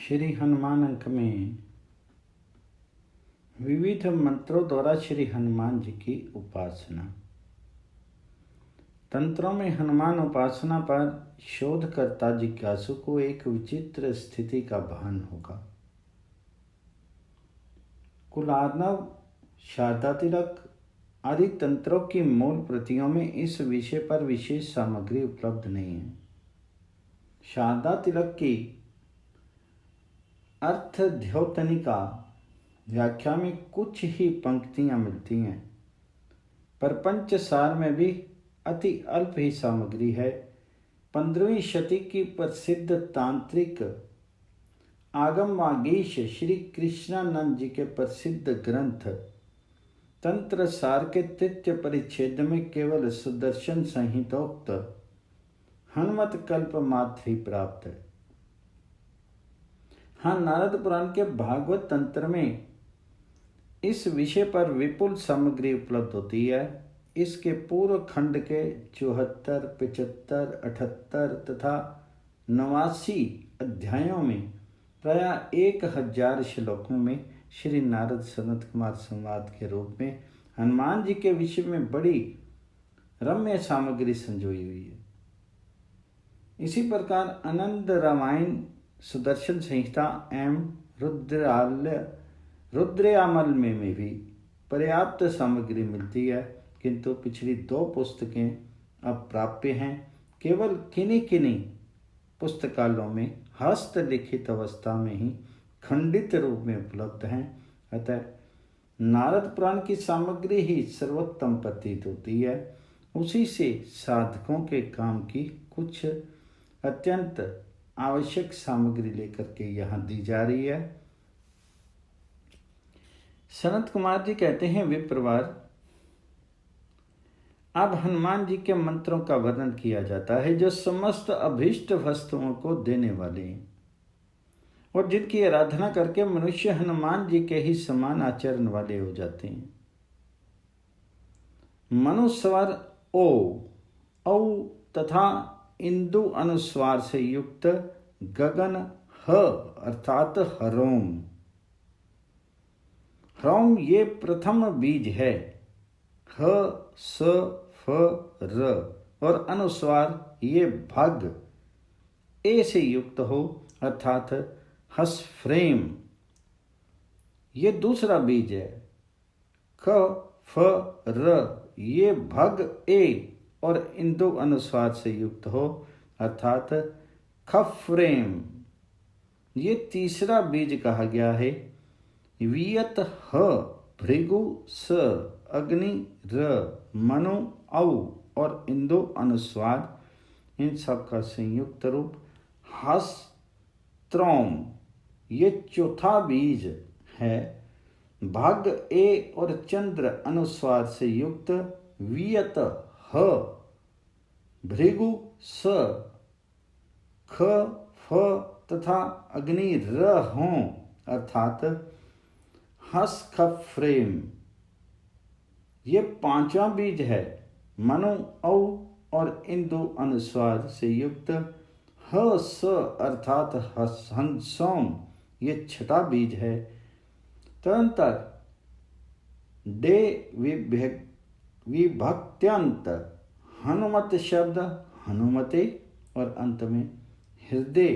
श्री हनुमान अंक में विविध मंत्रों द्वारा श्री हनुमान जी की उपासना। तंत्रों में हनुमान उपासना पर शोधकर्ता जिज्ञासु को एक विचित्र स्थिति का भान होगा। कुलार्णव, शारदा तिलक आदि तंत्रों की मूल प्रतियों में इस विषय पर विशेष सामग्री उपलब्ध नहीं है। शारदा तिलक की अर्थ द्योतनिका व्याख्या में कुछ ही पंक्तियां मिलती हैं, पर पंचसार में भी अति अल्प ही सामग्री है। 15वीं शती की प्रसिद्ध तांत्रिक आगम वागीश श्री कृष्णानंद जी के प्रसिद्ध ग्रंथ तंत्र सार के तृतीय परिच्छेद में केवल सुदर्शन संहितोक्त हनुमत कल्प मात्र ही प्राप्त है। हाँ, नारद पुराण के भागवत तंत्र में इस विषय पर विपुल सामग्री उपलब्ध होती है। इसके पूर्व खंड के 74, 75, 78 तथा 89 अध्यायों में प्रायः 1000 श्लोकों में श्री नारद सनत कुमार संवाद के रूप में हनुमान जी के विषय में बड़ी रम्य सामग्री संजोई हुई है। इसी प्रकार आनंद रामायण, सुदर्शन संहिता एवं रुद्रयामल में भी पर्याप्त सामग्री मिलती है, किंतु पिछली 2 पुस्तकें अब प्राप्य हैं। केवल किन्हीं पुस्तकालयों में हस्तलिखित अवस्था में ही खंडित रूप में उपलब्ध हैं। अतः नारद पुराण की सामग्री ही सर्वोत्तम प्रतीत होती है। उसी से साधकों के काम की कुछ अत्यंत आवश्यक सामग्री लेकर के यहाँ दी जा रही है। सनत कुमार जी कहते हैं, विप्रवार, अब हनुमान जी के मंत्रों का वर्णन किया जाता है जो समस्त अभीष्ट वस्तुओं को देने वाले हैं और जिनकी आराधना करके मनुष्य हनुमान जी के ही समान आचरण वाले हो जाते हैं। मनुस्वर ओ, औ तथा इंदु अनुस्वार से युक्त गगन ह अर्थात हरोम। ह्रौम ये प्रथम बीज है। ह, स, फ, र और अनुस्वार ये भग ए से युक्त हो अर्थात हसफ्रेम, ये दूसरा बीज है। ख, फ, र ये भग ए और इंदु अनुस्वार से युक्त हो अर्थात खफ्रेम, ये तीसरा बीज कहा गया है। वियत ह, भृगु स, अग्नि र, मनु औ और इंदु अनुस्वार, इन सब का संयुक्त रूप हस्त्रोम, ये चौथा बीज है। भाग ए और चंद्र अनुस्वार से युक्त वियत ह, भृगु स, ख, फ तथा अग्नि र हों अर्थात हस्खफ्रेम, ये 5वां बीज है। मनु औ और इंदु अनुस्वार से युक्त ह स अर्थात हंसोम, ये 6वां बीज है। तदंतर डे विभक्त्यंत हनुमत शब्द हनुमते और अंत में हृदय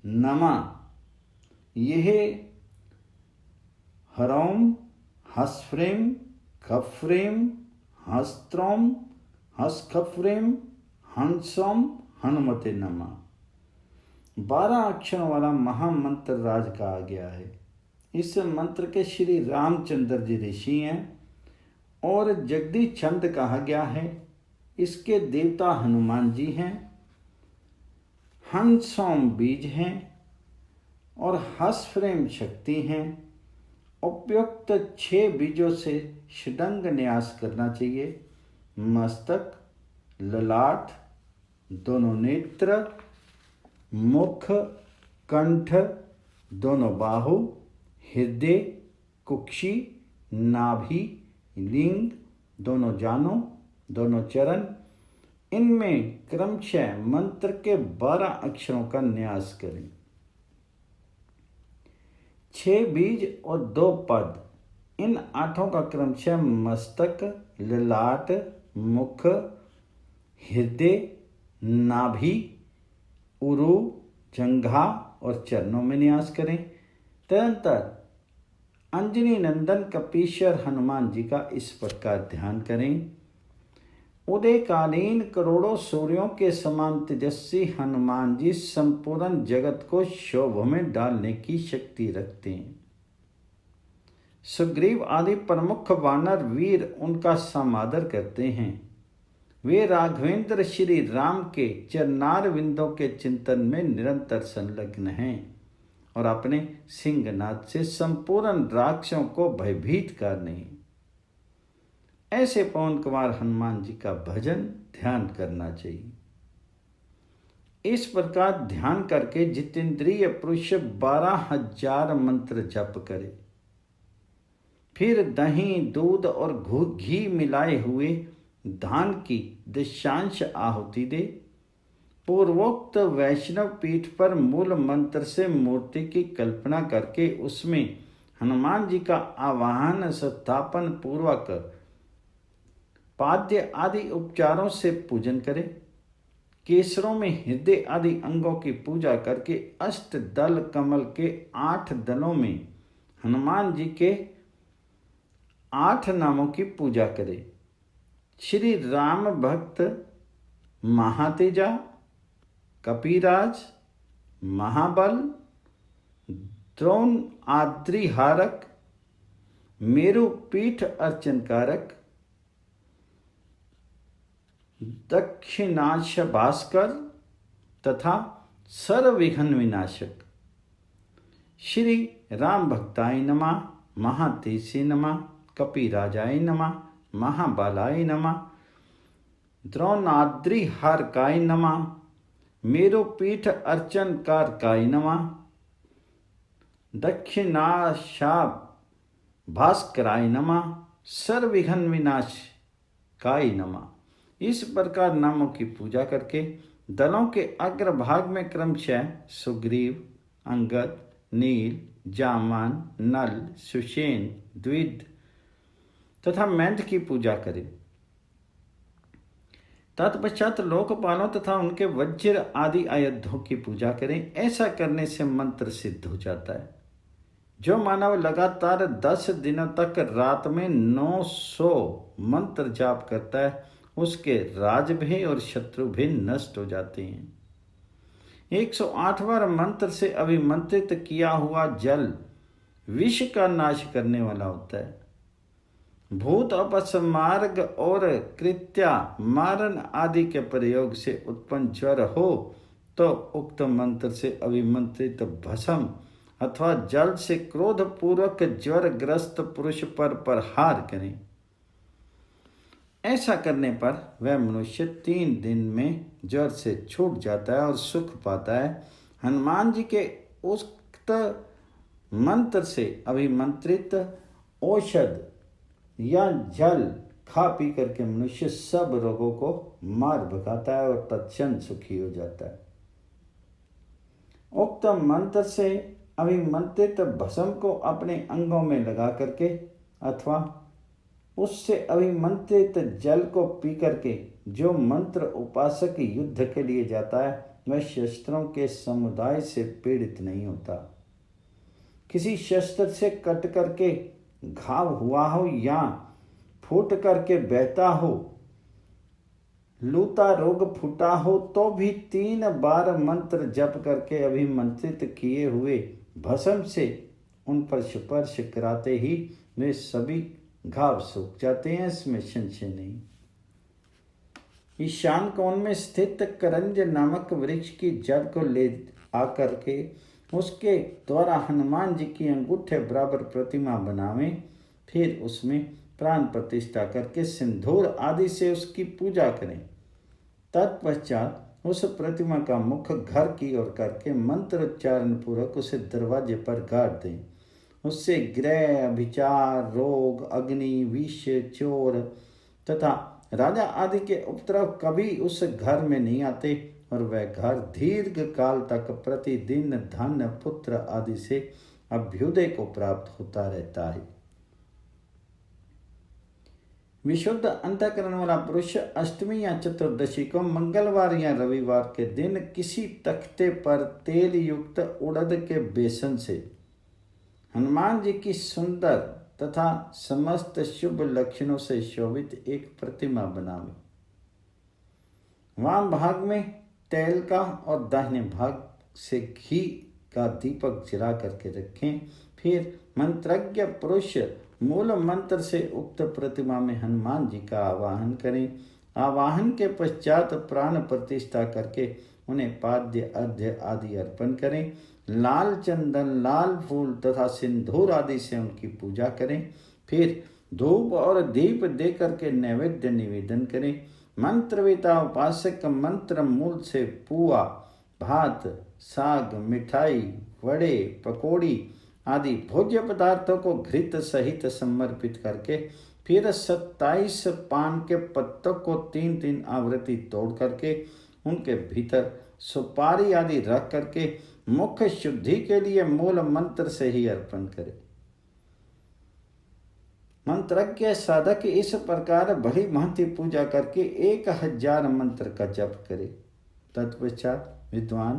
नमा, यह हरोम, हसफ्रेम, खफ्रेम, हस्त्रोम, हसखफ्रेम, हंसोम, हनुमते नमा 12 अक्षरों वाला महामंत्र राज कहा गया है। इस मंत्र के श्री रामचंद्र जी ऋषि हैं और जगदी छंद कहा गया है। इसके देवता हनुमान जी हैं। हंसोम बीज हैं और हसफ्रेम शक्ति हैं। उपयुक्त 6 बीजों से षडंग न्यास करना चाहिए। मस्तक, ललाट, दोनों नेत्र, मुख, कंठ, दोनों बाहु, हृदय, कुक्षी, नाभि, लिंग, दोनों जानों, दोनों चरण, इनमें क्रमशः मंत्र के 12 अक्षरों का न्यास करें। 6 बीज और 2 पद। इन 8 का क्रमशः मस्तक, ललाट, मुख, हृदय, नाभि, उरु, जंघा और चरणों में न्यास करें। तदनंतर अंजनी नंदन कपीश्वर हनुमान जी का इस प्रकार ध्यान करें। उदयकालीन करोड़ों सूर्यों के समान तेजस्वी हनुमान जी संपूर्ण जगत को शोभ में डालने की शक्ति रखते हैं। सुग्रीव आदि प्रमुख वानर वीर उनका समादर करते हैं। वे राघवेंद्र श्री राम के चरणार विंदों के चिंतन में निरंतर संलग्न हैं और अपने सिंहनाद से संपूर्ण राक्षसों को भयभीत करने। ऐसे पवन कुमार हनुमान जी का भजन ध्यान करना चाहिए। इस प्रकार ध्यान करके जितेंद्रिय पुरुष 12,000 मंत्र जप करे। फिर दही, दूध और घी मिलाए हुए धान की दशांश आहुति दे। पूर्वोक्त वैष्णव पीठ पर मूल मंत्र से मूर्ति की कल्पना करके उसमें हनुमान जी का आवाहन स्थापन पूर्वक पाद्य आदि उपचारों से पूजन करें। केसरों में हृदय आदि अंगों की पूजा करके अष्ट दल कमल के 8 दलों में हनुमान जी के 8 नामों की पूजा करें। श्री राम भक्त महातेजा, कपिराज, महाबल, द्रोण आद्रिहारक, मेरु पीठ अर्चनकारक, दक्षिणाश भास्कर तथा सर्वविघ्न विनाशक। श्री राम भक्ताय नमः, महातेजे नमः, कपिराजाय नमः, महाबालाय नमः, द्रोणाद्रिहारकाय नमः, मेरुपीठ अर्चनकारकाय नमः, दक्षिणाशा भास्कराय नमः, सर्वविघ्न विनाशकाय नमः। इस प्रकार नामों की पूजा करके दलों के अग्रभाग में क्रमशः सुग्रीव, अंगद, नील, जामान, नल, सुषेण, द्विद तथा मेंढ की पूजा करें। तत्पश्चात लोकपालों तथा उनके वज्र आदि आयुधों की पूजा करें। ऐसा करने से मंत्र सिद्ध हो जाता है। जो मानव लगातार 10 दिनों तक रात में 900 मंत्र जाप करता है उसके राजभय और शत्रु भी नष्ट हो जाते हैं। 108 बार मंत्र से अभिमंत्रित किया हुआ जल विष का नाश करने वाला होता है। भूत अपस्मार्ग और कृत्या मारन आदि के प्रयोग से उत्पन्न ज्वर हो तो उक्त मंत्र से अभिमंत्रित भस्म अथवा जल से क्रोध पूर्वक ज्वरग्रस्त पुरुष पर प्रहार करें। ऐसा करने पर वह मनुष्य 3 दिन में ज्वर से छूट जाता है और सुख पाता है। हनुमान जी के उक्त मंत्र से अभिमंत्रित औषध या जल खा पी करके मनुष्य सब रोगों को मार भगाता है और तत्क्षण सुखी हो जाता है। उक्त मंत्र से अभिमंत्रित भस्म को अपने अंगों में लगा करके अथवा उससे अभिमंत्रित जल को पी करके जो मंत्र उपासक युद्ध के लिए जाता है वह शस्त्रों के समुदाय से पीड़ित नहीं होता। किसी शस्त्र से कट करके घाव हुआ हो या फूट करके बहता हो, लूता रोग फूटा हो तो भी 3 बार मंत्र जप करके अभिमंत्रित किए हुए भस्म से उन पर स्पर्श कराते ही वे सभी घाव सूख जाते हैं, इसमें संशय नहीं। ईशान कोण में स्थित करंज नामक वृक्ष की जड़ को ले आकर के उसके द्वारा हनुमान जी की अंगूठे बराबर प्रतिमा बनावें। फिर उसमें प्राण प्रतिष्ठा करके सिंदूर आदि से उसकी पूजा करें। तत्पश्चात उस प्रतिमा का मुख घर की ओर करके मंत्र उच्चारण पूर्वक उसे दरवाजे पर गाड़ दें। उससे ग्रह, अभिचार, रोग, अग्नि, विष, चोर तथा राजा आदि के उपद्रव कभी उस घर में नहीं आते और वह घर दीर्घ काल तक प्रतिदिन धन, पुत्र आदि से अभ्युदय को प्राप्त होता रहता है। विशुद्ध अंतःकरण वाला पुरुष अष्टमी या चतुर्दशी को मंगलवार या रविवार के दिन किसी तख्ते पर तेल युक्त उड़द के बेसन से हनुमान जी की सुंदर तथा समस्त शुभ लक्षणों से शोभित एक प्रतिमा बनावे। वाम भाग में तेल का और दाहिने भाग से घी का दीपक जला करके रखें। फिर मंत्रज्ञ पुरुष मूल मंत्र से उक्त प्रतिमा में हनुमान जी का आवाहन करें। आवाहन के पश्चात प्राण प्रतिष्ठा करके उन्हें पाद्य अर्घ्य आदि अर्पण करें। लाल चंदन, लाल फूल तथा सिंदूर आदि से उनकी पूजा करें। फिर धूप और दीप दे करके नैवेद्य निवेदन करें। मंत्रवेता उपासक मंत्र मूल से पुआ, भात, साग, मिठाई, वड़े, पकौड़ी आदि भोज्य पदार्थों को घृत सहित समर्पित करके फिर 27 पान के पत्तों को 3-3 आवृत्ति तोड़ करके उनके भीतर सुपारी आदि रख करके मुख शुद्धि के लिए मूल मंत्र से ही अर्पण करे। मंत्रज्ञ साधक इस प्रकार भली भांति पूजा करके 1000 मंत्र का जप करे। तत्पश्चात विद्वान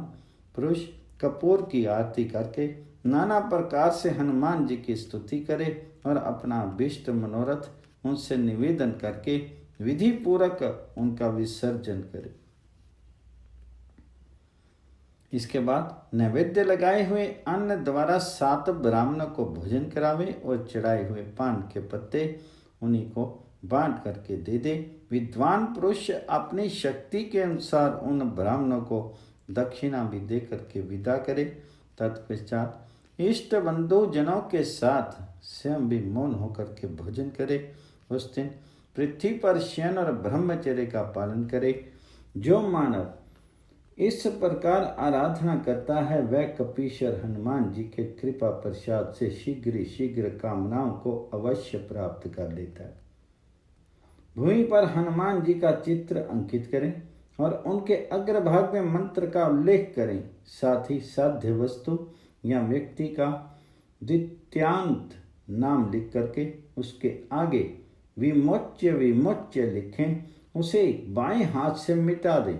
पुरुष कपूर की आरती करके नाना प्रकार से हनुमान जी की स्तुति करे और अपना अभीष्ट मनोरथ उनसे निवेदन करके विधि पूर्वक उनका विसर्जन करे। इसके बाद नैवेद्य लगाए हुए अन्न द्वारा 7 ब्राह्मणों को भोजन करावे और चढ़ाए हुए पान के पत्ते उन्हीं को बांट करके दे दे। विद्वान पुरुष अपनी शक्ति के अनुसार उन ब्राह्मणों को दक्षिणा भी दे करके विदा करे। तत्पश्चात इष्ट बंधु जनों के साथ स्वयं भी मौन होकर के भोजन करे। उस दिन पृथ्वी पर शयन और ब्रह्मचर्य का पालन करे। जो मानव इस प्रकार आराधना करता है वह कपीश्वर हनुमान जी के कृपा प्रसाद से शीघ्र कामनाओं को अवश्य प्राप्त कर लेता है। भूमि पर हनुमान जी का चित्र अंकित करें और उनके अग्रभाग में मंत्र का उल्लेख करें। साथ ही साध्य वस्तु या व्यक्ति का द्वितीयांत नाम लिख करके उसके आगे विमोच्य लिखें। उसे बाएं हाथ से मिटा दें।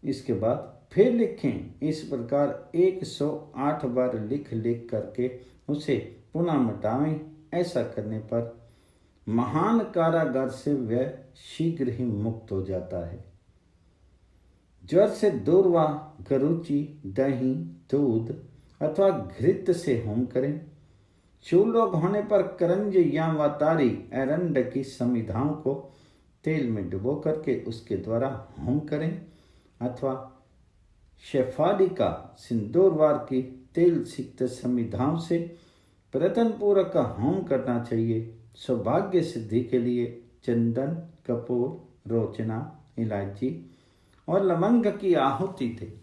इसके बाद फिर लिखें। इस प्रकार 108 बार लिख करके उसे पुनः मिटावें। ऐसा करने पर महान कारागार से वह शीघ्र ही मुक्त हो जाता है। ज्वर से दूरवा गरुचि, दही, दूध अथवा घृत से होम करें। चूल रोग होने पर करंज या वातारी एरंड की समिधाओं को तेल में डुबो करके उसके द्वारा होम करें अथवा शेफालिका सिंदूरवार की तेल सिक्त समिधाओं से प्रयत्न पूर्वक का होम करना चाहिए। सौभाग्य सिद्धि के लिए चंदन, कपूर, रोचना, इलायची और लवंग की आहुति दे।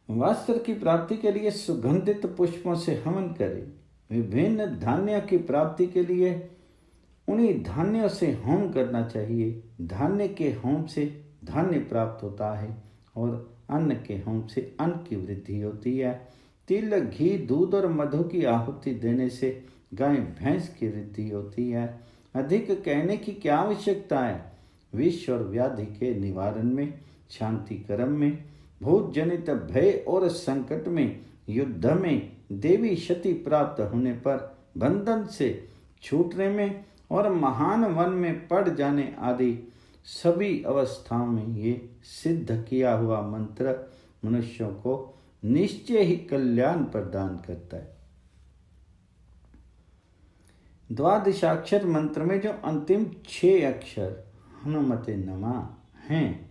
वस्त्र की प्राप्ति के लिए सुगंधित पुष्पों से हवन करें। विभिन्न धान्य की प्राप्ति के लिए उन्हीं धान्यों से होम करना चाहिए। धान्य के होम से धान्य प्राप्त होता है और अन्न के होम से अन्न की वृद्धि होती है। तिल, घी, दूध और मधु की आहुति देने से गाय भैंस की वृद्धि होती है। अधिक कहने की क्या आवश्यकता है। विष और व्याधि के निवारण में, शांति कर्म में, भूत जनित भय और संकट में, युद्ध में, देवी शक्ति प्राप्त होने पर, बंधन से छूटने में और महान वन में पड़ जाने आदि सभी अवस्थाओं में ये सिद्ध किया हुआ मंत्र मनुष्यों को निश्चय ही कल्याण प्रदान करता है। द्वादशाक्षर मंत्र में जो अंतिम 6 अक्षर हनुमते नमः हैं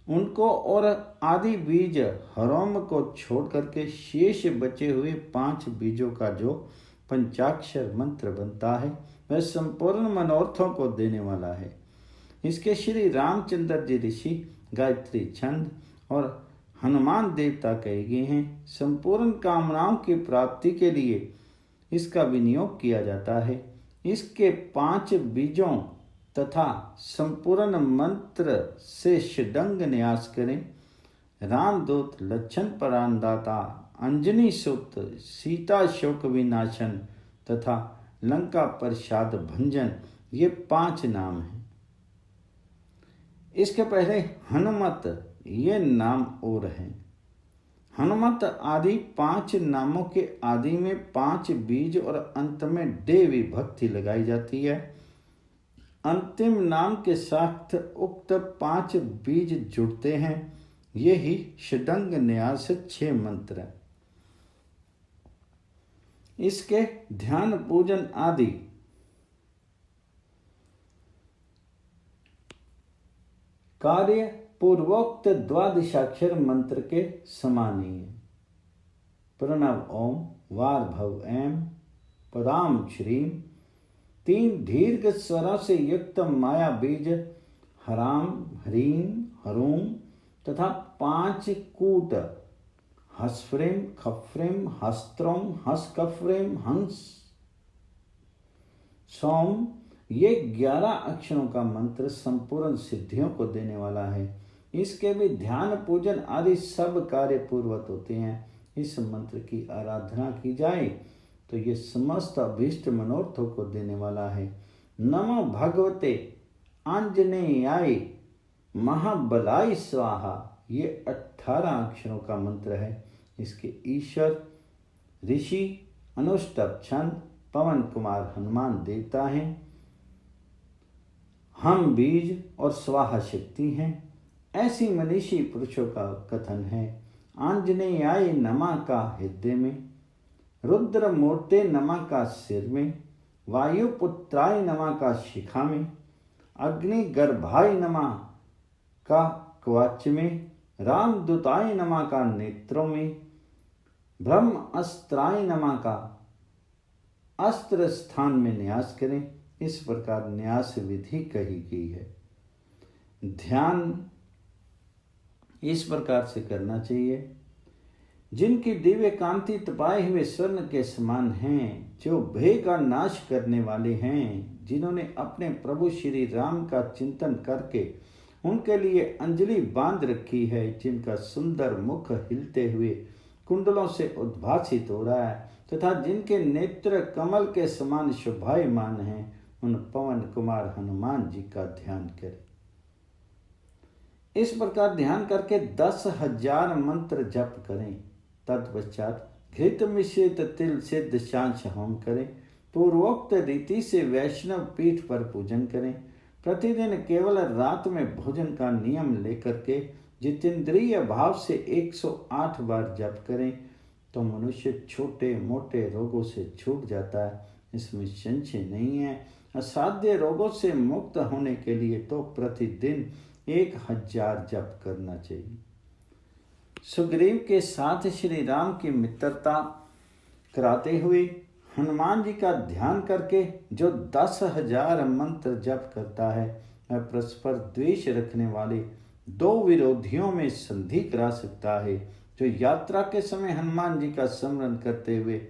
उनको और आदि बीज हरोम को छोड़ करके शेष बचे हुए 5 बीजों का जो पंचाक्षर मंत्र बनता है वह संपूर्ण मनोरथों को देने वाला है। इसके श्री रामचंद्र जी ऋषि गायत्री छंद और हनुमान देवता कहे गए हैं। संपूर्ण कामनाओं की प्राप्ति के लिए इसका विनियोग किया जाता है। इसके 5 बीजों तथा संपूर्ण मंत्र से षडंग न्यास करें। रामदूत लक्षण परानदाता, अंजनी सुत, सीता शोक विनाशन तथा लंका प्रसाद भंजन, ये 5 नाम हैं। इसके पहले हनुमत ये नाम और हैं। हनुमत आदि 5 नामों के आदि में 5 बीज और अंत में डे विभक्ति लगाई जाती है। अंतिम नाम के साथ उक्त 5 बीज जुड़ते हैं। ये ही षडंग न्यास 6 मंत्र हैं। इसके ध्यान पूजन आदि कार्य पूर्वोक्त द्वादशाक्षर मंत्र के समान ही है। प्रणव ओम, वार भव एम, पराम श्रीम, 3 दीर्घ स्वरों से युक्त माया बीज हराम, ह्रीम, हरूम तथा 5 कूट हस्फ्रेम, खफ्रेम, हस्त्रोम, हस्कफ्रेम, हंस, सोम, ये 11 अक्षरों का मंत्र संपूर्ण सिद्धियों को देने वाला है। इसके भी ध्यान पूजन आदि सब कार्य पूर्वत होते हैं। इस मंत्र की आराधना की जाए तो ये समस्त अभीष्ट मनोरथों को देने वाला है। नमो भगवते आंजनेयाय महाबलाय स्वाहा, ये 18 अक्षरों का मंत्र है। इसके ईश्वर ऋषि अनुष्टभ छंद पवन कुमार हनुमान देवता हैं। हम बीज और स्वाहा शक्ति हैं। ऐसी मनीषी पुरुषों का कथन है। आंजनेयाय नमा का हृदय में, रुद्र मूर्ते नमा का सिर में, वायुपुत्राय नमा का शिखा में, अग्नि गर्भाय नमा का कवच में, रामदूताय नमा का नेत्रों में, ब्रह्म अस्त्राय नमा का अस्त्र स्थान में न्यास करें। इस प्रकार न्यास विधि कही गई है। ध्यान इस प्रकार से करना चाहिए। जिनकी दिव्य कांति तपाए हुए स्वर्ण के समान हैं, जो भय का नाश करने वाले हैं, जिन्होंने अपने प्रभु श्री राम का चिंतन करके उनके लिए अंजलि बांध रखी है, जिनका सुंदर मुख हिलते हुए कुंडलों से उद्भासित हो रहा है तथा जिनके नेत्र कमल के समान शोभायमान हैं, उन पवन कुमार हनुमान जी का ध्यान करें। इस प्रकार ध्यान करके 10,000 मंत्र जप करें। तत्पश्चात घृत मिश्रित तिल सिद्ध शांच होम करें। पूर्वोक्त रीति से वैष्णव पीठ पर पूजन करें। प्रतिदिन केवल रात में भोजन का नियम लेकर के जितेंद्रिय भाव से 108 बार जप करें तो मनुष्य छोटे मोटे रोगों से छूट जाता है, इसमें संशय नहीं है। असाध्य रोगों से मुक्त होने के लिए तो प्रतिदिन 1000 जप करना चाहिए। सुग्रीव के साथ श्री राम की मित्रता कराते हुए हनुमान जी का ध्यान करके जो 10,000 मंत्र जप करता है, वह परस्पर द्वेष रखने वाले 2 विरोधियों में संधि करा सकता है। जो यात्रा के समय हनुमान जी का स्मरण करते हुए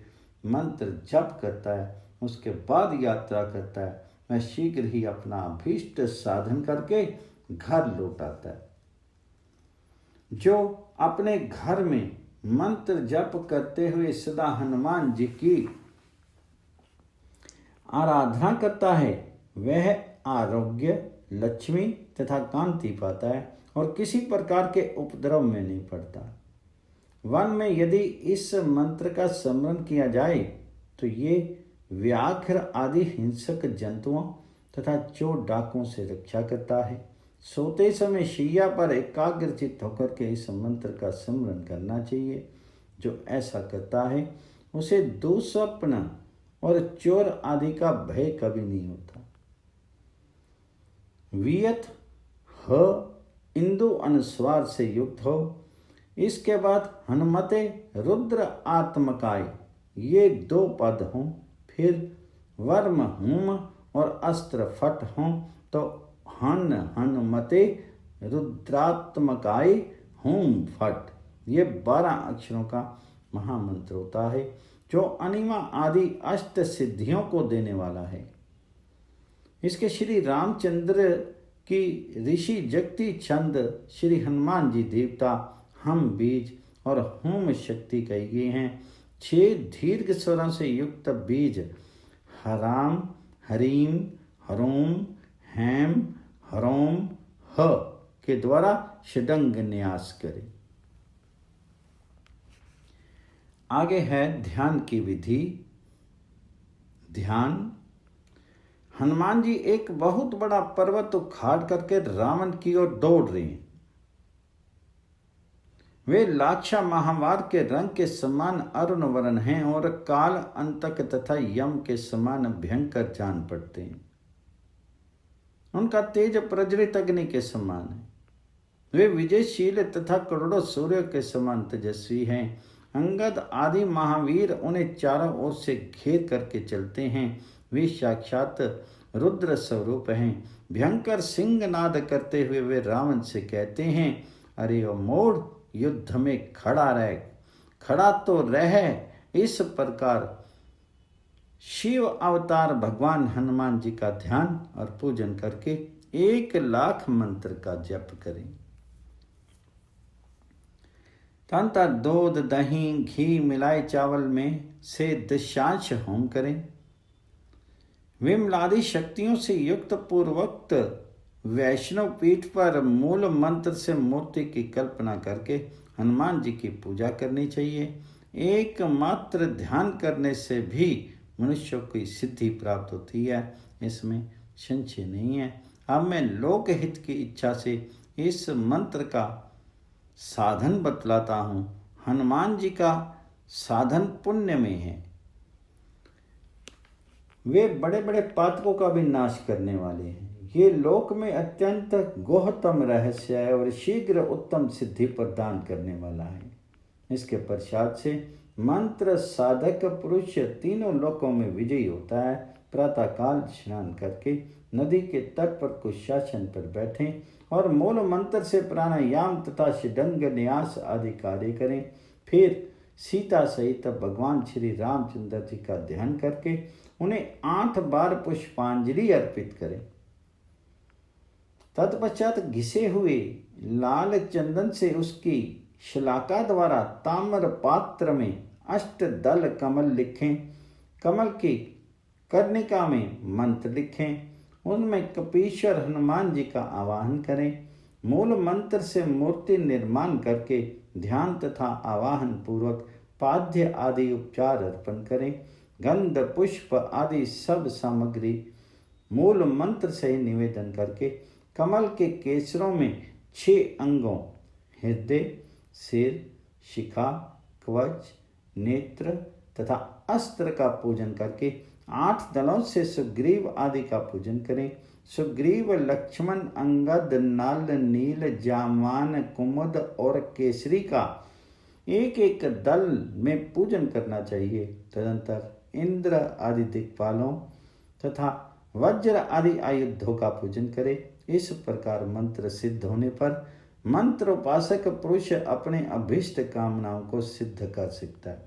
मंत्र जप करता है, उसके बाद यात्रा करता है, वह शीघ्र ही अपना अभीष्ट साधन करके घर लौट आता है। जो अपने घर में मंत्र जप करते हुए सदा हनुमान जी की आराधना करता है, वह आरोग्य, लक्ष्मी तथा कांति पाता है और किसी प्रकार के उपद्रव में नहीं पड़ता। वन में यदि इस मंत्र का स्मरण किया जाए तो ये व्याघ्र आदि हिंसक जंतुओं तथा चोर डाकुओं से रक्षा करता है। सोते समय शैया पर एकाग्रचित्त होकर के इस मंत्र का स्मरण करना चाहिए। जो ऐसा करता है उसे दुस्वप्न और चोर आदि का भय कभी नहीं होता। वियत ह इंदु अनुस्वार से युक्त हो। इसके बाद हनुमते रुद्र आत्मकाय, ये 2 पद हों। फिर वर्म हुम और अस्त्र फट हों तो हनुमते रुद्रात्मकाय हुम फट, ये 12 अक्षरों का महामंत्र होता है, जो अनिमा आदि अष्ट सिद्धियों को देने वाला है। इसके श्री रामचंद्र की ऋषि जगती छंद श्री हनुमान जी देवता हम बीज और होम शक्ति कही गई हैं। 6 दीर्घ स्वरों से युक्त बीज हराम, हरीम, हरोम, हैम, हरोम, ह के द्वारा षडंग न्यास करें। आगे है ध्यान की विधि। ध्यान। हनुमान जी एक बहुत बड़ा पर्वत उखाड़ करके रावण की ओर दौड़ रहे हैं। वे लाक्षा महावार के रंग के समान अरुण वर्ण हैं और काल, अंतक तथा यम के समान भयंकर जान पड़ते हैं। उनका तेज प्रज्वलित अग्नि के समान है। वे विजयशील तथा करोड़ों सूर्य के समान तेजस्वी हैं। अंगद आदि महावीर उन्हें चारों ओर से घेर करके चलते हैं। वे साक्षात रुद्र स्वरूप हैं। भयंकर सिंहनाद करते हुए वे रावण से कहते हैं, अरे ओ मोड़, युद्ध में खड़ा रह, खड़ा तो रह। इस प्रकार शिव अवतार भगवान हनुमान जी का ध्यान और पूजन करके 1,00,000 मंत्र का जप करें। तंत्र दूध, दही, घी मिलाए चावल में से दशांश होम करें। विमलादि शक्तियों से युक्त पूर्वोक्त वैष्णव पीठ पर मूल मंत्र से मूर्ति की कल्पना करके हनुमान जी की पूजा करनी चाहिए। एकमात्र ध्यान करने से भी मनुष्य को सिद्धि प्राप्त होती है, इसमें संशय नहीं है। अब मैं लोकहित की इच्छा से इस मंत्र का साधन बतलाता हूँ। हनुमान जी का साधन पुण्य में है। वे बड़े बड़े पातकों का भी नाश करने वाले हैं। ये लोक में अत्यंत गोहतम रहस्य है और शीघ्र उत्तम सिद्धि प्रदान करने वाला है। इसके पश्चात से मंत्र साधक पुरुष तीनों लोकों में विजयी होता है। प्रातःकाल स्नान करके नदी के तट पर कुछ शासन पर बैठें और मूल मंत्र से प्राणायाम तथा षडंग न्यास आदि कार्य करें। फिर सीता सहित भगवान श्री रामचंद्र जी का ध्यान करके उन्हें 8 बार पुष्पांजलि अर्पित करें। तत्पश्चात घिसे हुए लाल चंदन से उसकी शलाका द्वारा ताम्र पात्र में अष्टदल कमल लिखें। कमल की कर्णिका में मंत्र लिखें। उनमें कपीश्वर हनुमान जी का आवाहन करें। मूल मंत्र से मूर्ति निर्माण करके ध्यान तथा आवाहन पूर्वक पाद्य आदि उपचार अर्पण करें। गंध पुष्प आदि सब सामग्री मूल मंत्र से निवेदन करके कमल के केसरों में 6 अंगों हृदय, सिर, शिखा, कवच, नेत्र तथा अस्त्र का पूजन करके 8 दलों से सुग्रीव आदि का पूजन करें। सुग्रीव, लक्ष्मण, अंगद, नल, नील, जामान, कुमुद और केसरी का एक एक दल में पूजन करना चाहिए। तदंतर इंद्र आदि दिक्पालों तथा वज्र आदि आयुधों का पूजन करे। इस प्रकार मंत्र सिद्ध होने पर मंत्र उपासक पुरुष अपने अभीष्ट कामनाओं को सिद्ध कर सकता है।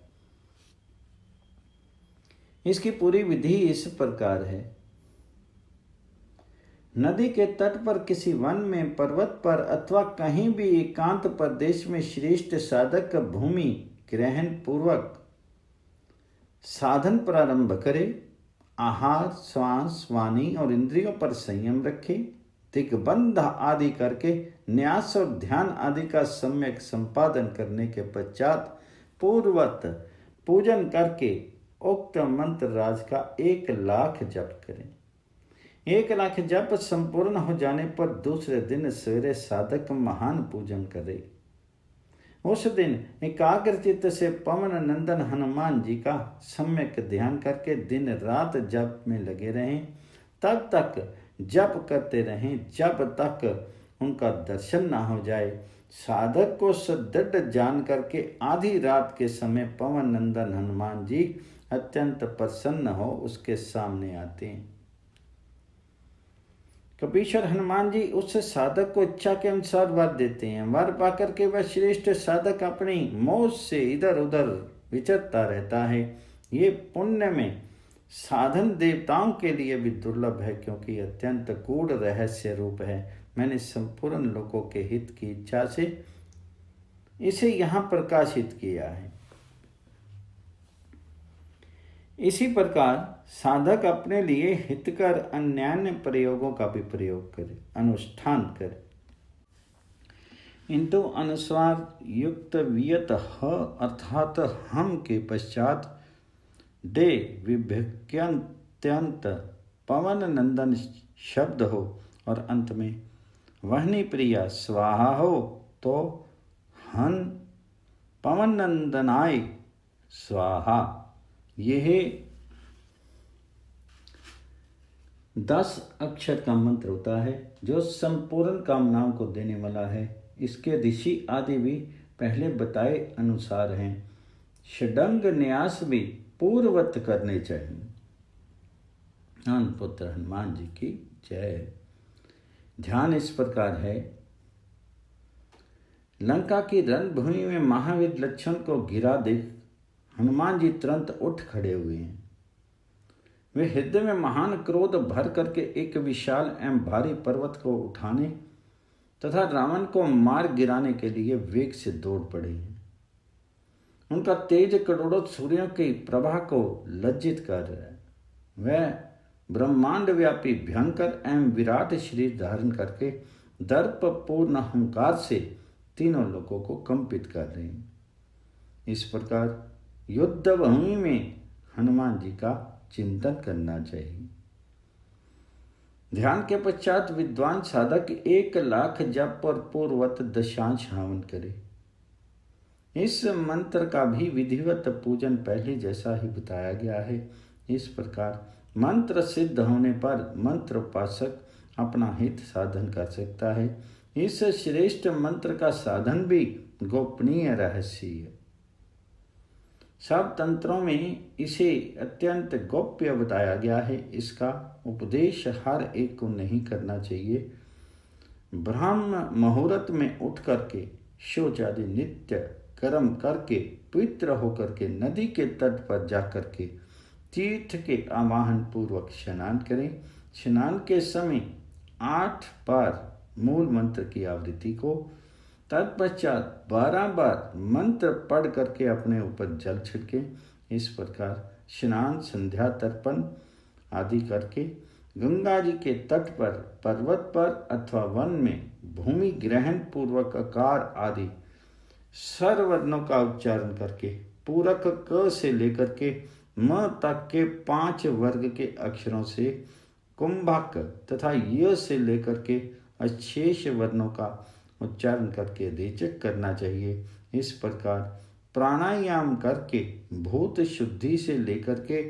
इसकी पूरी विधि इस प्रकार है। नदी के तट पर, किसी वन में, पर्वत पर अथवा कहीं भी एकांत प्रदेश में श्रेष्ठ साधक भूमि ग्रहण पूर्वक साधन प्रारंभ करे। आहार, श्वास, वाणी और इंद्रियों पर संयम रखे। दिग्बंध आदि करके न्यास और ध्यान आदि का सम्यक संपादन करने के पश्चात पूर्वत पूजन करके उक्त मंत्र राज का 1,00,000 जप करें। 1,00,000 जप संपूर्ण हो जाने पर दूसरे दिन सवेरे साधक महान पूजन करे। उस दिन एकाग्रचित्त से पवन नंदन हनुमान जी का सम्यक ध्यान करके दिन रात जप में लगे रहें। तब तक जप करते रहें जब तक उनका दर्शन ना हो जाए। साधक को सुदृढ़ जान करके आधी रात के समय पवन नंदन हनुमान जी अत्यंत प्रसन्न हो उसके सामने आते हैं। कपीश्वर हनुमान जी उस साधक को इच्छा के अनुसार वर देते हैं। वर पाकर के वह श्रेष्ठ साधक अपनी मौज से इधर उधर विचरता रहता है। ये पुण्य में साधन देवताओं के लिए भी दुर्लभ है, क्योंकि अत्यंत गूढ़ रहस्य रूप है। मैंने संपूर्ण लोगों के हित की इच्छा से इसे यहाँ प्रकाशित किया है। इसी प्रकार साधक अपने लिए हितकर अन्यान्य प्रयोगों का भी प्रयोग करे, अनुष्ठान करे, किंतु अनुस्वार युक्त वियत ह अर्थात हम के पश्चात डे विभक्त्यंत पवन नंदन शब्द हो और अंत में वहनी प्रिया स्वाहा हो तो हन पवन नंदनाय स्वाहा। यह 10 अक्षर का मंत्र होता है जो संपूर्ण कामनाओं को देने वाला है। इसके ऋषि आदि भी पहले बताए अनुसार हैं। षडंग न्यास भी पूर्वत करने चाहिए। पुत्र हनुमान जी की जय। ध्यान इस प्रकार है। लंका की रणभूमि में महावीर लक्ष्मण को घिरा देख हनुमान जी तुरंत उठ खड़े हुए हैं। वे हृदय में महान क्रोध भर करके एक विशाल एवं भारी पर्वत को उठाने तथा रावण को मार गिराने के लिए वेग से दौड़ पड़े हैं। उनका तेज करोड़ों सूर्यों की प्रभा को लज्जित कर रहा है। वह ब्रह्मांड व्यापी भयंकर एवं विराट शरीर धारण करके दर्प पूर्ण अहंकार से तीनों लोगों को कंपित कर रहे हैं। इस प्रकार युद्ध भूमि में हनुमान जी का चिंतन करना चाहिए। ध्यान के पश्चात विद्वान साधक 1,00,000 जप और पूर्वत दशांश हवन करे। इस मंत्र का भी विधिवत पूजन पहले जैसा ही बताया गया है। इस प्रकार मंत्र सिद्ध होने पर मंत्र उपासक अपना हित साधन कर सकता है। इस श्रेष्ठ मंत्र का साधन भी गोपनीय रहस्य है। सब तंत्रों में इसे अत्यंत गोप्य बताया गया है। इसका उपदेश हर एक को नहीं करना चाहिए। ब्राह्म मुहूर्त में उठ करके शौच आदि नित्य कर्म करके पवित्र होकर के नदी के तट पर जाकर के तीर्थ के आवाहन पूर्वक स्नान करें। स्नान के समय 8 बार मूल मंत्र की आवृत्ति को, तत्पश्चात 12 बार मंत्र पढ़ करके अपने ऊपर जल छिड़के। इस प्रकार स्नान, संध्या, तर्पण आदि करके गंगा जी के तट पर, पर्वत पर अथवा वन में भूमि ग्रहण पूर्वक अकार आदि सर्ववर्णों का उच्चारण करके पूरक क से लेकर के म तक के 5 वर्ग के अक्षरों से कुंभक तथा य से लेकर के अशेष वर्णों का उच्चारण करके रेचक करना चाहिए। इस प्रकार प्राणायाम करके भूत शुद्धि से लेकर के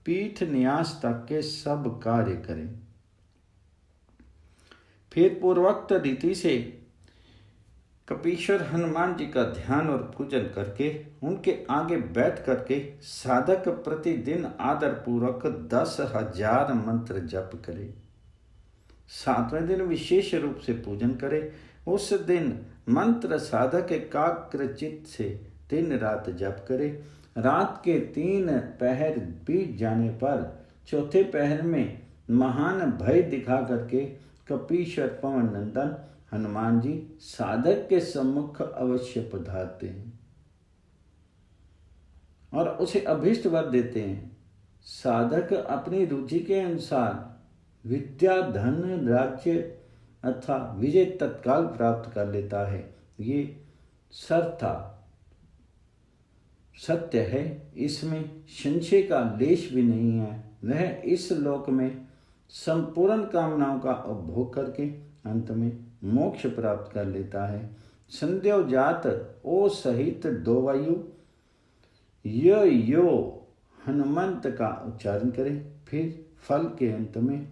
पीठ न्यास तक के सब कार्य करें। फिर पूर्वोक्त रीति से कपीश्वर हनुमान जी का ध्यान और पूजन करके उनके आगे बैठ करके साधक प्रतिदिन आदर पूर्वक 10,000 मंत्र जप करे। 7वें दिन विशेष रूप से पूजन करे। उस दिन मंत्र साधक एकाग्रचित्त से दिन रात जप करे। रात के 3 पहर बीत जाने पर चौथे पहर में महान भय दिखा करके कपीश्वर पवन नंदन हनुमान जी साधक के सम्मुख अवश्य पधारते हैं और उसे अभीष्ट वर देते हैं। साधक अपनी रुचि के अनुसार विद्या, धन, राज्य अथवा विजय तत्काल प्राप्त कर लेता है। ये सर्वथा सत्य है, इसमें संशय का लेश भी नहीं है। वह इस लोक में संपूर्ण कामनाओं का उपभोग करके अंत में मोक्ष प्राप्त कर लेता है। संदेव जात ओ सहित 2 वायु यो हनुमंत का उच्चारण करें। फिर फल के अंत में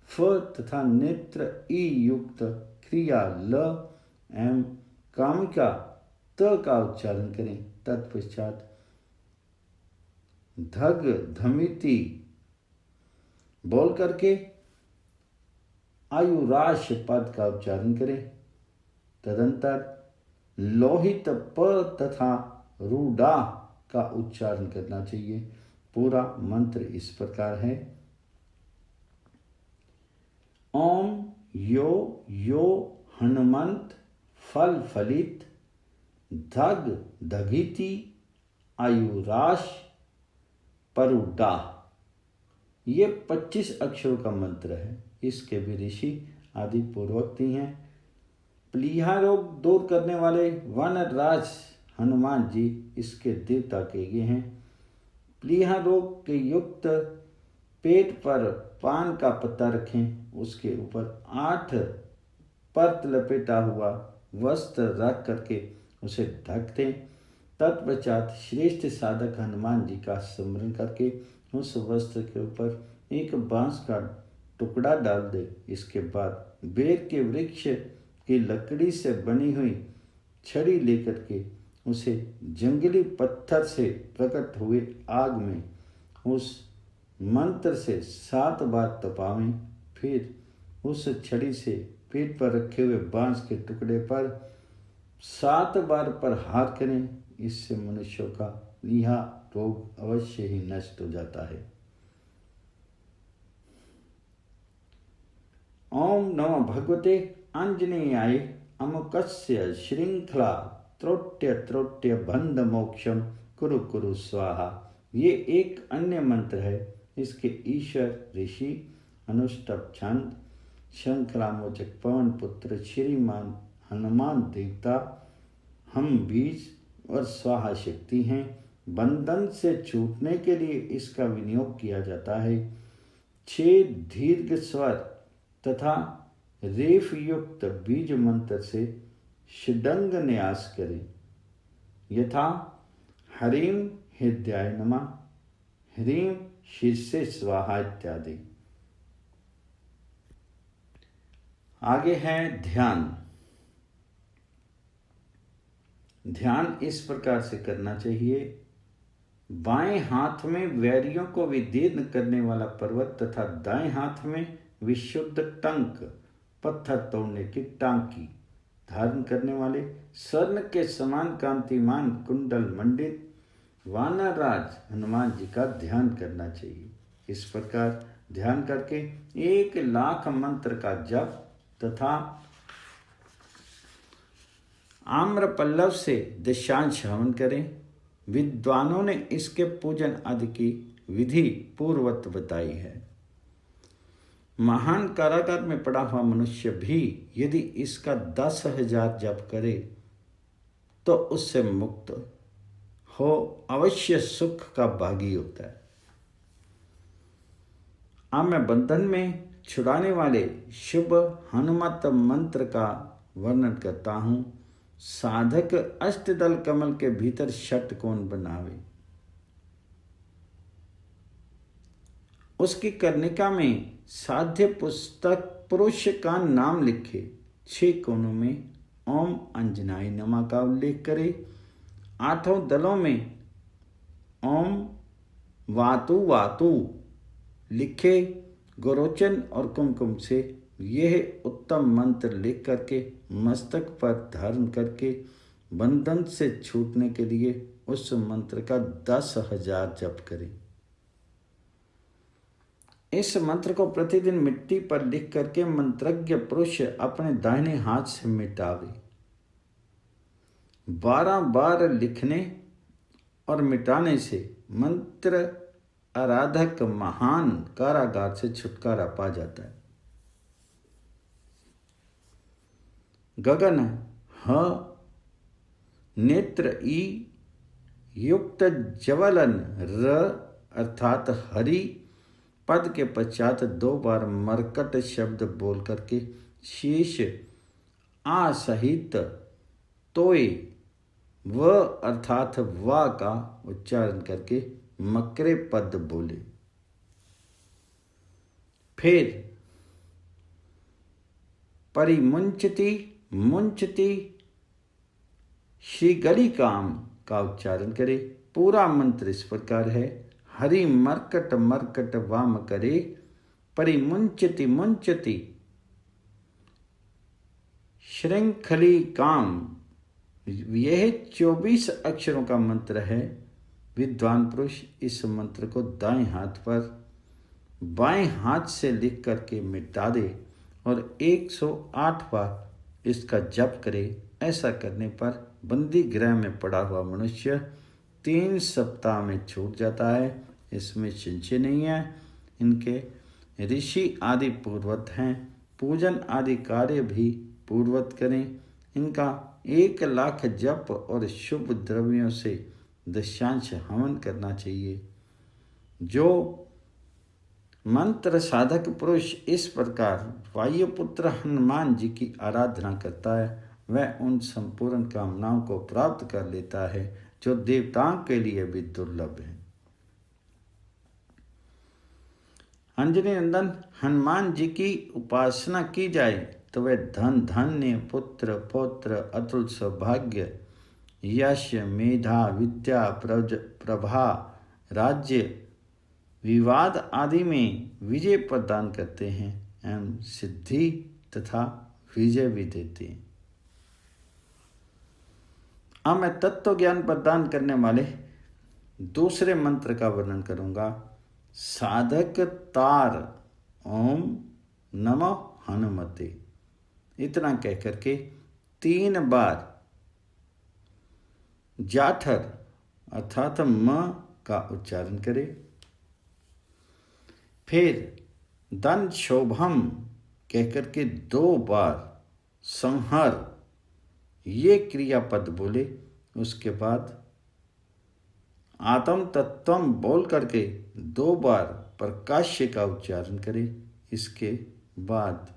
फ तथा नेत्र ई युक्त क्रिया ल एवं कामिका त का उच्चारण करें। तत्पश्चात धग धमिति बोल करके आयुराश पद का उच्चारण करें। तदंतर लोहित प तथा रूडा का उच्चारण करना चाहिए। पूरा मंत्र इस प्रकार है। ओम यो हनुमंत फल फलित धग धगिति आयुराश परुडा। ये 25 अक्षरों का मंत्र है। इसके भी ऋषि आदि पूर्वोक्ति हैं। प्लीहा रोग दूर करने वाले वानरराज हनुमान जी इसके देवता कहे हैं। प्लीहा रोग के युक्त पेट पर पान का पत्ता रखें, उसके ऊपर 8 परत लपेटा हुआ वस्त्र रख करके उसे ढक दें। तत्पश्चात श्रेष्ठ साधक हनुमान जी का स्मरण करके उस वस्त्र के ऊपर एक बांस का टुकड़ा डाल दे। इसके बाद बेर के वृक्ष की लकड़ी से बनी हुई छड़ी लेकर के उसे जंगली पत्थर से प्रकट हुए आग में उस मंत्र से 7 बार तपावें। फिर उस छड़ी से पेट पर रखे हुए बांस के टुकड़े पर 7 बार प्रहार करें। इससे मनुष्यों का प्लीहा रोग अवश्य ही नष्ट हो जाता है। ओम नमो भगवते आंजनेयाय अमुकस्य श्रृंखला त्रोट्य त्रोट्य बंध मोक्षम कुरु कुरु स्वाहा। ये एक अन्य मंत्र है। इसके ईश्वर ऋषि अनुष्टभ छंद श्रृंखला मोचक पवन पुत्र श्रीमान हनुमान देवता हम बीज और स्वाहा शक्ति हैं। बंधन से छूटने के लिए इसका विनियोग किया जाता है। 6 दीर्घ स्वर तथा रेफ युक्त बीज मंत्र से षडंग न्यास करें, यथा ह्रीं हृदयाय नमः, ह्रीं शीर्षे स्वाहा इत्यादि। आगे है ध्यान। ध्यान इस प्रकार से करना चाहिए। बाएं हाथ में वैरियों को विदीर्ण करने वाला पर्वत तथा दाएं हाथ में विशुद्ध टंक पत्थर तोड़ने की टांकी धारण करने वाले स्वर्ण के समान कांतिमान कुंडल मंडित वानरराज हनुमान जी का ध्यान करना चाहिए। इस प्रकार ध्यान करके 1 लाख मंत्र का जप तथा आम्र पल्लव से दशांश हवन करें। विद्वानों ने इसके पूजन आदि की विधि पूर्वत बताई है। महान कारागार में पड़ा हुआ मनुष्य भी यदि इसका 10,000 जप करे तो उससे मुक्त हो अवश्य सुख का भागी होता है। अब मैं बंधन में छुड़ाने वाले शुभ हनुमत मंत्र का वर्णन करता हूँ। साधक अष्टदल कमल के भीतर षटकोण बनावे, उसकी कर्णिका में साध्य पुस्तक पुरुष का नाम लिखे। 6 कोनों में ओम अंजनाय नमः का उल्लेख करे। 8 दलों में ओम वातु वातु लिखे। गोरोचन और कुमकुम से यह उत्तम मंत्र लिख करके मस्तक पर धारण करके बंधन से छूटने के लिए उस मंत्र का 10,000 जप करें। इस मंत्र को प्रतिदिन मिट्टी पर लिख करके मंत्रज्ञ पुरुष अपने दाहिने हाथ से मिटावे। 12 बार लिखने और मिटाने से मंत्र आराधक महान कारागार से छुटकारा पा जाता है। गगन ह नेत्र ई युक्त जवलन र अर्थात हरि पद के पश्चात 2 बार मरकट शब्द बोल करके शेष आ सहित तोय व अर्थात वा का उच्चारण करके मकरे पद बोले। फिर परिमुंचति मुंचति श्रीगली काम का उच्चारण करे। पूरा मंत्र इस प्रकार है। हरि मरकट मरकट वाम करे, परिमुंचति मुंचति श्रृंखली काम। यह 24 अक्षरों का मंत्र है। विद्वान पुरुष इस मंत्र को दाएं हाथ पर बाएं हाथ से लिख करके मिटा दे और 108 बार इसका जप करे ऐसा करने पर बंदी गृह में पड़ा हुआ मनुष्य 3 सप्ताह में छूट जाता है। इसमें संशय नहीं है। इनके ऋषि आदि पूर्वत हैं। पूजन आदि कार्य भी पूर्वत करें। इनका 1,00,000 जप और शुभ द्रव्यों से दशांश हवन करना चाहिए। जो मंत्र साधक पुरुष इस प्रकार वायुपुत्र हनुमान जी की आराधना करता है, वह उन संपूर्ण कामनाओं को प्राप्त कर लेता है जो देवताओं के लिए भी दुर्लभ है। अंजनी नंदन हनुमान जी की उपासना की जाए तो वह धन धान्य पुत्र पौत्र अतुल सौभाग्य यश मेधा विद्या प्रभा राज्य विवाद आदि में विजय प्रदान करते हैं एवं सिद्धि तथा विजय भी देते हैं। अब मैं तत्व ज्ञान प्रदान करने वाले दूसरे मंत्र का वर्णन करूंगा। साधक तार ओम नमो हनुमते, इतना कह करके 3 बार जाठर अर्थात म का उच्चारण करे। फिर दन शोभम कह करके 2 बार संहर ये क्रियापद बोले। उसके बाद आत्म तत्वम बोल करके 2 बार प्रकाश्य का उच्चारण करे। इसके बाद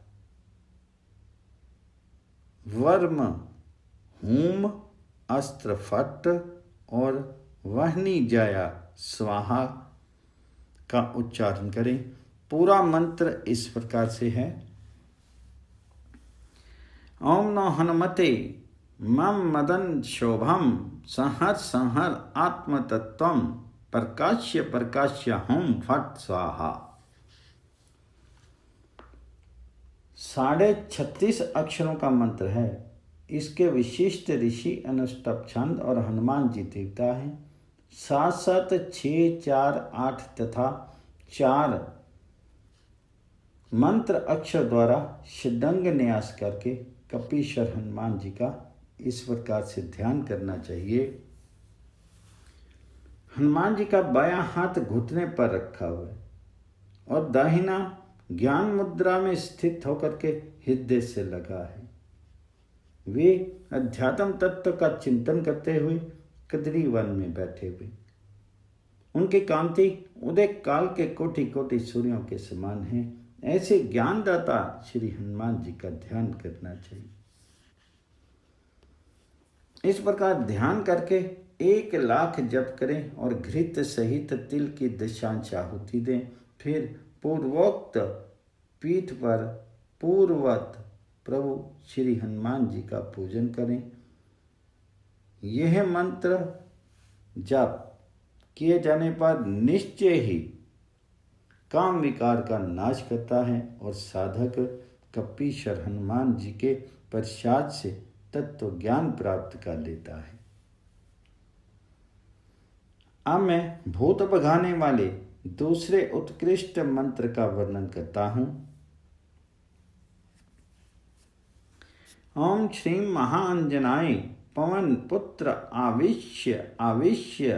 वर्म हूम अस्त्र फट और वहनी जाया स्वाहा का उच्चारण करें। पूरा मंत्र इस प्रकार से है। ओम नो हनुमते मम मदन शोभम संहर संहर आत्मतत्वम प्रकाश्य प्रकाश्य होम फट स्वाहा। 36.5 अक्षरों का मंत्र है। इसके विशिष्ट ऋषि अनुष्टप छंद और हनुमान जी देवता हैं। 7 7 6 4 8 तथा 4 मंत्र अक्षर द्वारा षडंग न्यास करके कपीश्वर हनुमान जी का इस प्रकार से ध्यान करना चाहिए। हनुमान जी का बायां हाथ घुटने पर रखा हुआ है और दाहिना ज्ञान मुद्रा में स्थित होकर के हृदय से लगा है। वे अध्यात्म तत्व का चिंतन करते हुए कदरी वन में बैठे हुए। उनकी कांति उदय काल के कोटि कोटि सूर्यों के समान है। ऐसे ज्ञानदाता श्री हनुमान जी का ध्यान करना चाहिए। इस प्रकार ध्यान करके 1,00,000 जप करें और घृत सहित तिल की दशांश आहुति दें। फिर पूर्वोक्त पीठ पर पूर्वत प्रभु श्री हनुमान जी का पूजन करें। यह मंत्र जप किए जाने पर निश्चय ही काम विकार का नाश करता है और साधक कपीश्वर हनुमान जी के प्रसाद से तत्व ज्ञान प्राप्त कर लेता है। अब मैं भूत भगाने वाले दूसरे उत्कृष्ट मंत्र का वर्णन करता हूं। ओम श्री महाअंजनाय पवन पुत्र आविश्य आविश्य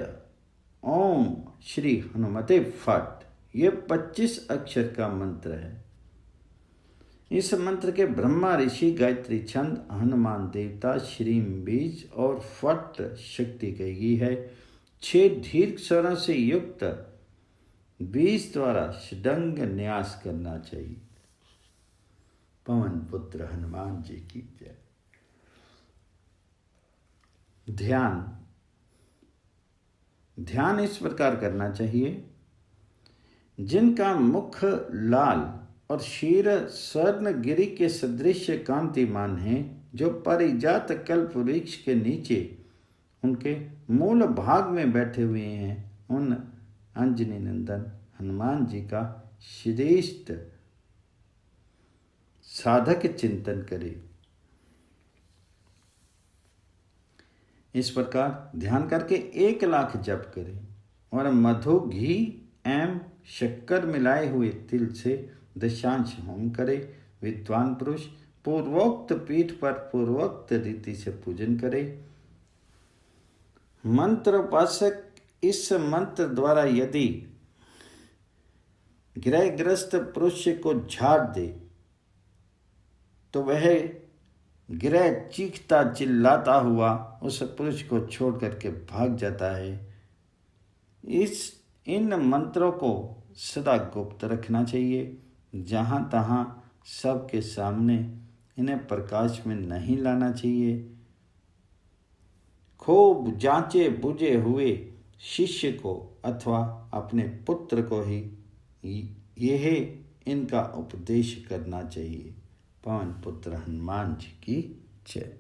ओम श्री हनुमते फट। ये 25 अक्षर का मंत्र है। इस मंत्र के ब्रह्मा ऋषि गायत्री छंद हनुमान देवता श्रीम बीज और फट शक्ति कही है। 6 दीर्घ स्वरों से युक्त बीज द्वारा षडंग न्यास करना चाहिए। पवन पुत्र हनुमान जी की जय। ध्यान इस प्रकार करना चाहिए। जिनका मुख लाल और शीर स्वर्ण गिरी के सदृश कांतिमान है, जो परिजात कल्प वृक्ष के नीचे उनके मूल भाग में बैठे हुए हैं, उन अंजनी नंदन हनुमान जी का श्रेष्ठ साधक चिंतन करे। इस प्रकार ध्यान करके 1,00,000 जप करें और मधु घी एवं शक्कर मिलाए हुए तिल से दशांश होम करे। विद्वान पुरुष पूर्वोक्त पीठ पर पूर्वोक्त रीति से पूजन करे। मंत्रोपासक इस मंत्र द्वारा यदि ग्रहग्रस्त पुरुष को झाड़ दे तो वह ग्रह चीखता चिल्लाता हुआ उस पुरुष को छोड़ करके भाग जाता है। इन मंत्रों को सदा गुप्त रखना चाहिए, जहाँ तहाँ सबके सामने इन्हें प्रकाश में नहीं लाना चाहिए। खूब जांचे बुझे हुए शिष्य को अथवा अपने पुत्र को ही यह इनका उपदेश करना चाहिए। पवन पुत्र हनुमान जी की जय।